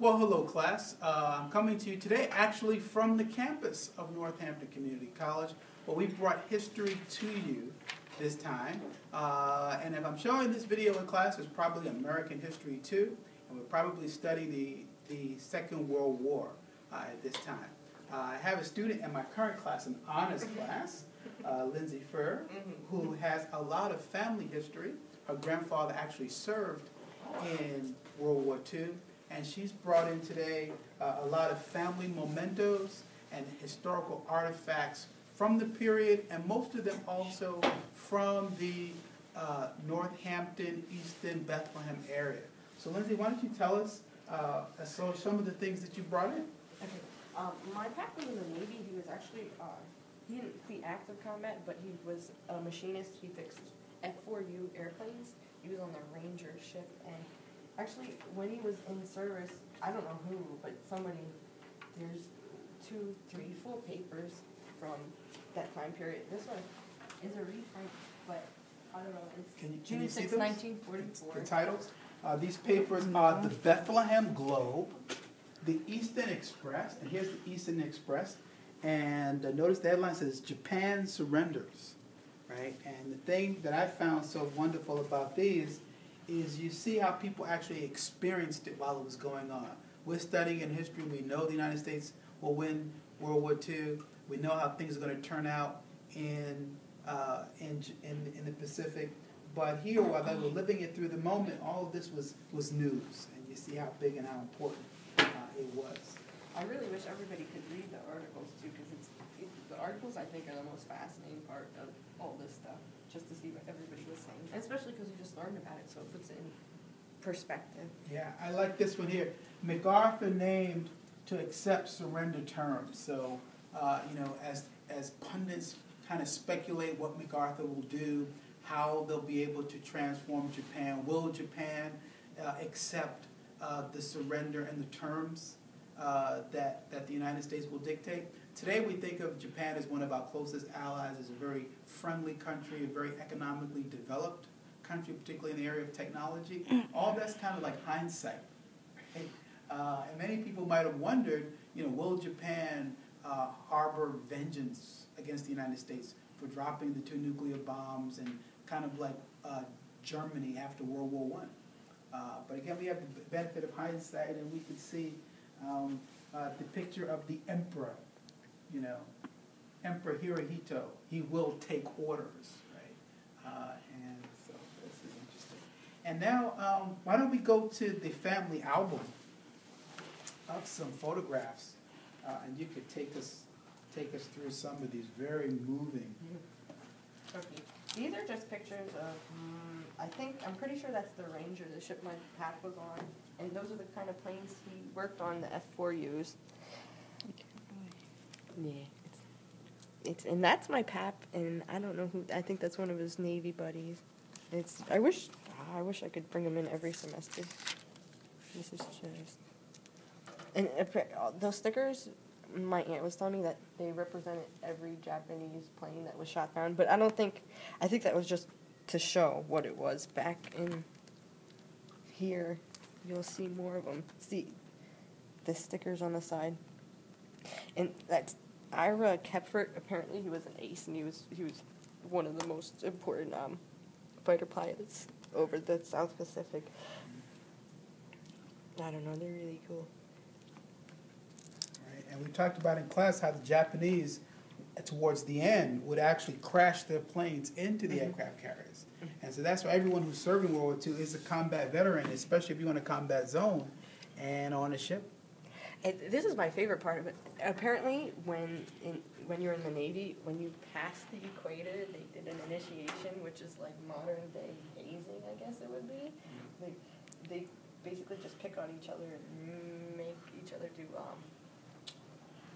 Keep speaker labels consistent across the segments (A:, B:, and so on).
A: Well, hello class. I'm coming to you today actually from the campus of Northampton Community College. Well, we brought history to you this time. And if I'm showing this video in class, it's probably American history too. And we'll probably study the Second World War at this time. I have a student in my current class, an honors class, Lindsey Feher, who has a lot of family history. Her grandfather actually served in World War II. And she's brought in today a lot of family mementos and historical artifacts from the period, and most of them also from the Northampton, Easton, Bethlehem area. So Lindsey, why don't you tell us some of the things that you brought in?
B: Okay. My pap was in the Navy. He was actually, he didn't see active combat, but he was a machinist. He fixed F-4U airplanes. He was on the Ranger ship, and actually, when he was in service, I don't know who, but somebody, there's 2, 3 full papers from that time period. This one is a reprint, but I don't know, it's June 6, 1944.
A: The titles? These papers are the Bethlehem Globe, the Eastern Express, and here's the Eastern Express, and notice the headline says, Japan surrenders, right? And the thing that I found so wonderful about these is you see how people actually experienced it while it was going on. We're studying in history. We know the United States will win World War II. We know how things are going to turn out in the Pacific. But here, while they were living it through the moment, all of this was news. And you see how big and how important it was.
B: I really wish everybody could read the articles, too, because the articles, I think, are the most fascinating part of all this stuff, just to see what everybody was saying, and especially because you just learned about it, so it puts it in perspective.
A: Yeah, I like this one here. MacArthur named to accept surrender terms. So, as pundits kind of speculate what MacArthur will do, how they'll be able to transform Japan. Will Japan accept the surrender and the terms that the United States will dictate? Today we think of Japan as one of our closest allies, as a very friendly country, a very economically developed country, particularly in the area of technology. All that's kind of like hindsight. Right? And many people might have wondered, will Japan harbor vengeance against the United States for dropping the 2 nuclear bombs and kind of like Germany after World War I? But again, we have the benefit of hindsight, and we could see the picture of the emperor. Emperor Hirohito, he will take orders, right? And so this is interesting. And now, why don't we go to the family album of some photographs, and you could take us through some of these very moving.
B: Okay. These are just pictures of, I'm pretty sure that's the Ranger, the ship my pap was on, and those are the kind of planes he worked on, the F-4Us. Yeah, and that's my pap, and I don't know who. I think that's one of his Navy buddies. I wish I could bring him in every semester. This is just, and those stickers. My aunt was telling me that they represented every Japanese plane that was shot down, but I think that was just to show what it was. Back in here, you'll see more of them. See the stickers on the side, and that's Ira Kepfert. Apparently, he was an ace, and he was one of the most important fighter pilots over the South Pacific. I don't know, they're really cool.
A: Right, and we talked about in class how the Japanese, towards the end, would actually crash their planes into the aircraft carriers. And so that's why everyone who's serving World War II is a combat veteran, especially if you're in a combat zone and on a ship.
B: And this is my favorite part of it. Apparently, when you're in the Navy, when you pass the equator, they did an initiation, which is like modern day hazing, I guess it would be. They basically just pick on each other and make each other do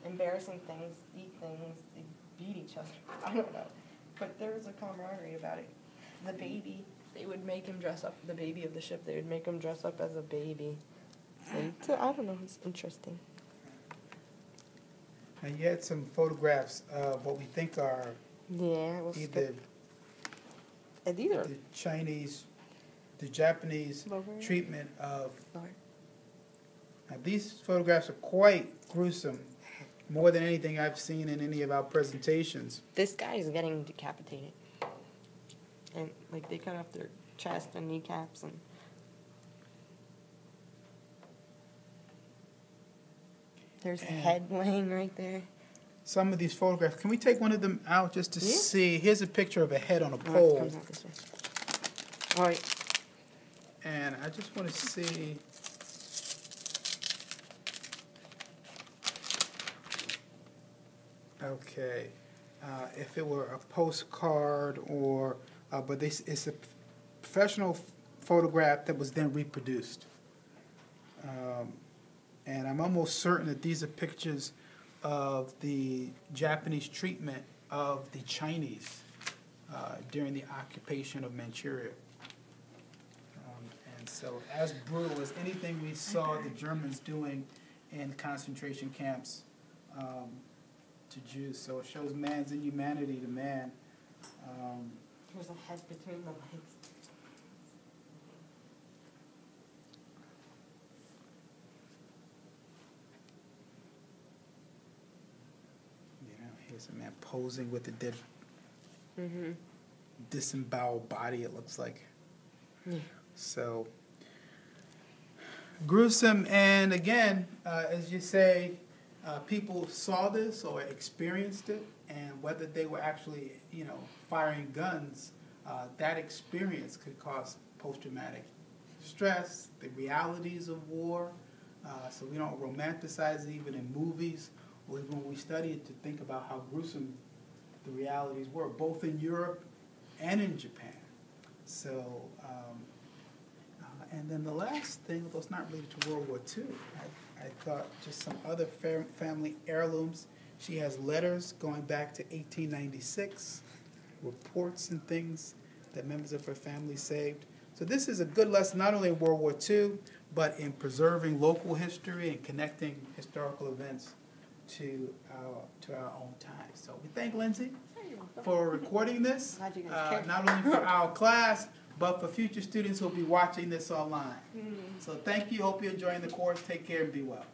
B: embarrassing things, eat things, they beat each other. I don't know, but there was a camaraderie about it. The baby, they would make him dress up. The baby of the ship, they would make him dress up as a baby. And I don't know, it's interesting.
A: And you had some photographs of what we think are either the Chinese, the Japanese treatment of Now, these photographs are quite gruesome, more than anything I've seen in any of our presentations.
B: This guy is getting decapitated. And, like, they cut off their chest and kneecaps and... There's the head laying right there.
A: Some of these photographs, can we take one of them out just to see? Here's a picture of a head on a
B: Oh, it
A: pole.
B: comes out this way. All right.
A: And I just want to see. Okay. If it were a postcard or, but this it's a professional photograph that was then reproduced. And I'm almost certain that these are pictures of the Japanese treatment of the Chinese during the occupation of Manchuria. And so as brutal as anything we saw the Germans doing in concentration camps to Jews. So it shows man's inhumanity to man.
B: There's a head between the legs.
A: Here's a man posing with a dead, disemboweled body, it looks like.
B: Yeah.
A: So, gruesome. And again, as you say, people saw this or experienced it, and whether they were actually, firing guns, that experience could cause post-traumatic stress, the realities of war. So we don't romanticize it even in movies, or even when we study it, to think about how gruesome the realities were, both in Europe and in Japan. So, and then the last thing, although it's not related to World War II, I thought just some other family heirlooms. She has letters going back to 1896, reports and things that members of her family saved. So this is a good lesson, not only in World War II, but in preserving local history and connecting historical events to our own time. So we thank Lindsey for recording this, not only for our class, but for future students who will be watching this online. So thank you. Hope you're enjoying the course. Take care and be well.